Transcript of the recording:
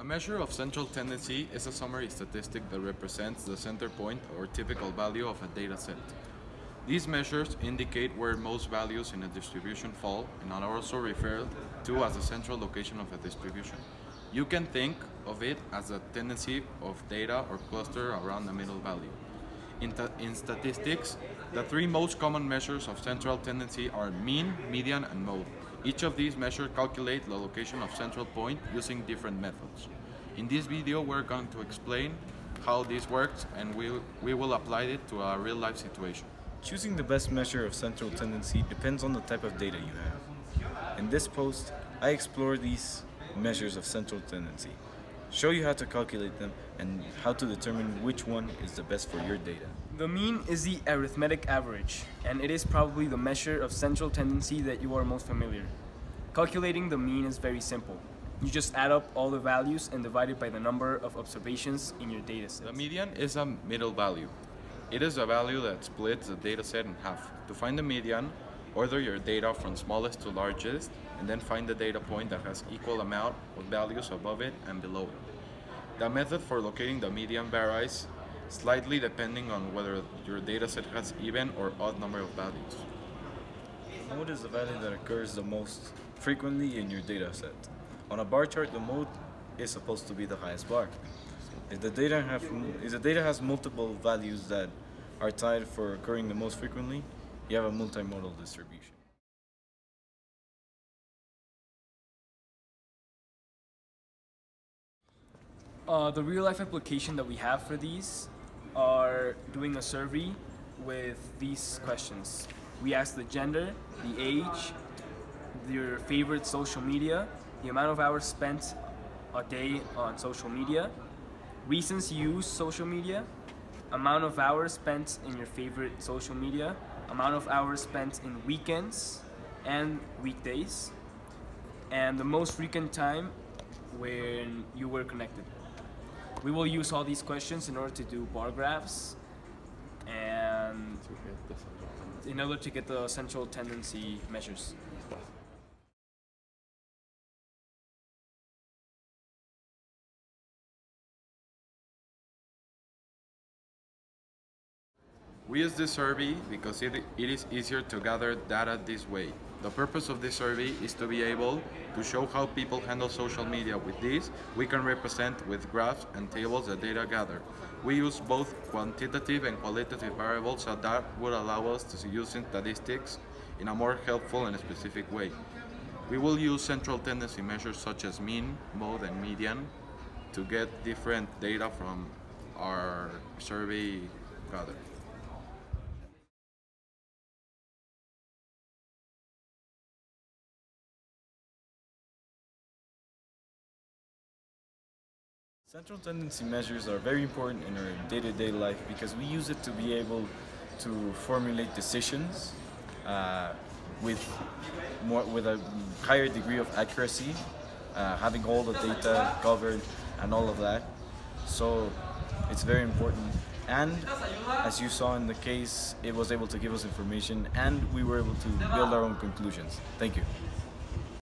A measure of central tendency is a summary statistic that represents the center point or typical value of a data set. These measures indicate where most values in a distribution fall and are also referred to as the central location of a distribution. You can think of it as a tendency of data or cluster around a middle value. In statistics, the three most common measures of central tendency are mean, median, and mode. Each of these measures calculate the location of central point using different methods. In this video, we're going to explain how this works, and we will apply it to a real-life situation. Choosing the best measure of central tendency depends on the type of data you have. In this post, I explore these measures of central tendency, show you how to calculate them, and how to determine which one is the best for your data. The mean is the arithmetic average, and it is probably the measure of central tendency that you are most familiar. Calculating the mean is very simple. You just add up all the values and divide it by the number of observations in your dataset. The median is a middle value. It is a value that splits the dataset in half. To find the median, order your data from smallest to largest, and then find the data point that has equal amount of values above it and below it. The method for locating the median varies slightly depending on whether your dataset has even or odd number of values. Mode is the value that occurs the most frequently in your dataset. On a bar chart, the mode is supposed to be the highest bar. If the data has multiple values that are tied for occurring the most frequently, you have a multimodal distribution. The real-life application that we have for these are doing a survey with these questions. We ask the gender, the age, their favorite social media, the amount of hours spent a day on social media, reasons you use social media, amount of hours spent in your favorite social media, amount of hours spent in weekends and weekdays, and the most frequent time when you were connected. We will use all these questions in order to do bar graphs and in order to get the central tendency measures. We use this survey because it is easier to gather data this way. The purpose of this survey is to be able to show how people handle social media. With this, we can represent with graphs and tables the data gathered. We use both quantitative and qualitative variables, so that would allow us to use statistics in a more helpful and specific way. We will use central tendency measures such as mean, mode, and median to get different data from our survey gathered. Central tendency measures are very important in our day-to-day life because we use it to be able to formulate decisions with a higher degree of accuracy, having all the data covered and all of that. So it's very important. And as you saw in the case, it was able to give us information and we were able to build our own conclusions. Thank you.